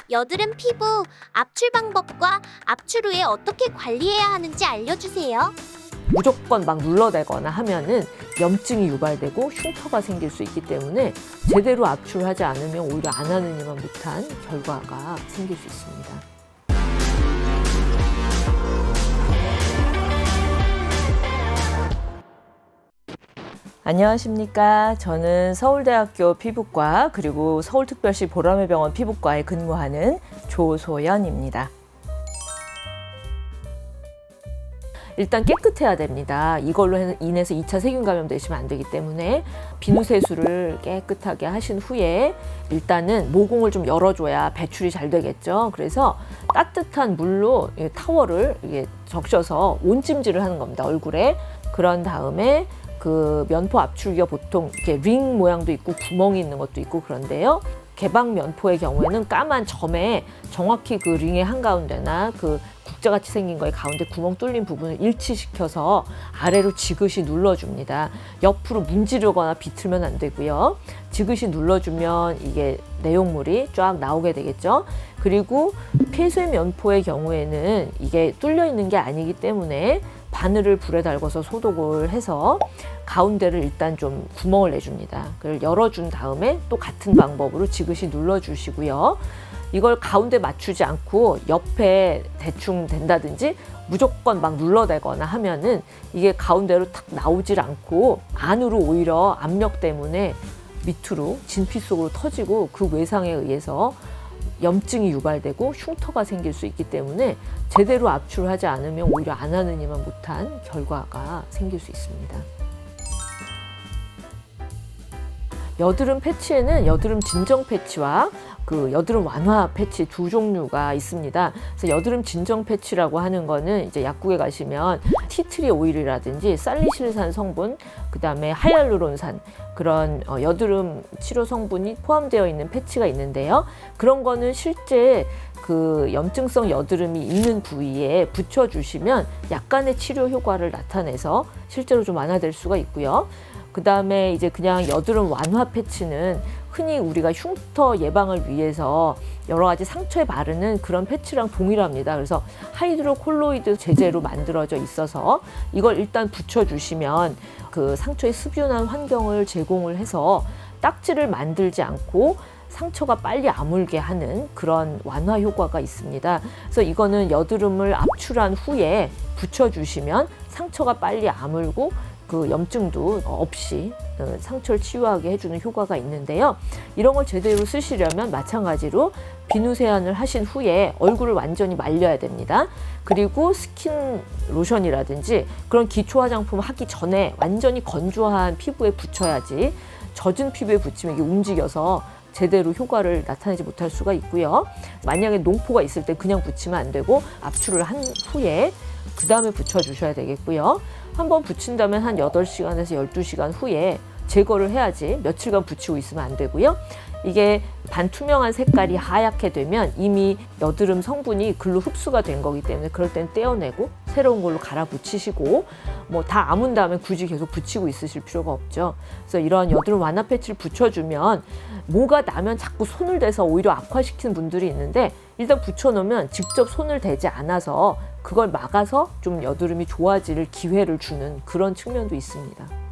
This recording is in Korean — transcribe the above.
여드름 피부 압출 방법과 압출 후에 어떻게 관리해야 하는지 알려주세요. 무조건 막 눌러대거나 하면은 염증이 유발되고 흉터가 생길 수 있기 때문에 제대로 압출하지 않으면 오히려 안 하느니만 못한 결과가 생길 수 있습니다. 안녕하십니까. 저는 서울대학교 피부과 그리고 서울특별시 보라매 병원 피부과에 근무하는 조소연입니다. 일단 깨끗해야 됩니다. 이걸로 인해서 2차 세균 감염되시면 안 되기 때문에 비누 세수를 깨끗하게 하신 후에 일단은 모공을 좀 열어줘야 배출이 잘 되겠죠. 그래서 따뜻한 물로 타월을 적셔서 온찜질을 하는 겁니다. 얼굴에. 그런 다음에 그 면포 압출기가 보통 이렇게 링 모양도 있고 구멍이 있는 것도 있고 그런데요. 개방 면포의 경우에는 까만 점에 정확히 그 링의 한가운데나 그 국자같이 생긴 거에 가운데 구멍 뚫린 부분을 일치시켜서 아래로 지그시 눌러줍니다. 옆으로 문지르거나 비틀면 안 되고요. 지그시 눌러주면 이게 내용물이 쫙 나오게 되겠죠. 그리고 폐쇄 면포의 경우에는 이게 뚫려 있는 게 아니기 때문에 바늘을 불에 달궈서 소독을 해서 가운데를 일단 좀 구멍을 내줍니다. 그걸 열어준 다음에 또 같은 방법으로 지그시 눌러주시고요. 이걸 가운데 맞추지 않고 옆에 대충 된다든지 무조건 막 눌러대거나 하면은 이게 가운데로 탁 나오질 않고 안으로 오히려 압력 때문에 밑으로 진피 속으로 터지고 그 외상에 의해서 염증이 유발되고 흉터가 생길 수 있기 때문에 제대로 압출하지 않으면 오히려 안 하느니만 못한 결과가 생길 수 있습니다. 여드름 패치에는 여드름 진정 패치와 그 여드름 완화 패치 두 종류가 있습니다. 그래서 여드름 진정 패치라고 하는 거는 이제 약국에 가시면 티트리 오일이라든지 살리실산 성분, 그다음에 하이알루론산 그런 여드름 치료 성분이 포함되어 있는 패치가 있는데요. 그런 거는 실제 그 염증성 여드름이 있는 부위에 붙여주시면 약간의 치료 효과를 나타내서 실제로 좀 완화될 수가 있고요. 그 다음에 이제 그냥 여드름 완화 패치는 흔히 우리가 흉터 예방을 위해서 여러 가지 상처에 바르는 그런 패치랑 동일합니다. 그래서 하이드로콜로이드 제제로 만들어져 있어서 이걸 일단 붙여주시면 그 상처에 습윤한 환경을 제공을 해서 딱지를 만들지 않고 상처가 빨리 아물게 하는 그런 완화 효과가 있습니다. 그래서 이거는 여드름을 압출한 후에 붙여주시면 상처가 빨리 아물고 그 염증도 없이 상처를 치유하게 해주는 효과가 있는데요. 이런 걸 제대로 쓰시려면 마찬가지로 비누 세안을 하신 후에 얼굴을 완전히 말려야 됩니다. 그리고 스킨 로션이라든지 그런 기초 화장품 하기 전에 완전히 건조한 피부에 붙여야지 젖은 피부에 붙이면 이게 움직여서 제대로 효과를 나타내지 못할 수가 있고요. 만약에 농포가 있을 때 그냥 붙이면 안 되고 압출을 한 후에 그 다음에 붙여주셔야 되겠고요. 한번 붙인다면 한 8시간에서 12시간 후에 제거를 해야지 며칠간 붙이고 있으면 안 되고요. 이게 반투명한 색깔이 하얗게 되면 이미 여드름 성분이 글로 흡수가 된 거기 때문에 그럴 땐 떼어내고 새로운 걸로 갈아 붙이시고 뭐 다 아문 다음에 굳이 계속 붙이고 있으실 필요가 없죠. 그래서 이런 여드름 완화 패치를 붙여주면 뭐가 나면 자꾸 손을 대서 오히려 악화시키는 분들이 있는데 일단 붙여놓으면 직접 손을 대지 않아서 그걸 막아서 좀 여드름이 좋아질 기회를 주는 그런 측면도 있습니다.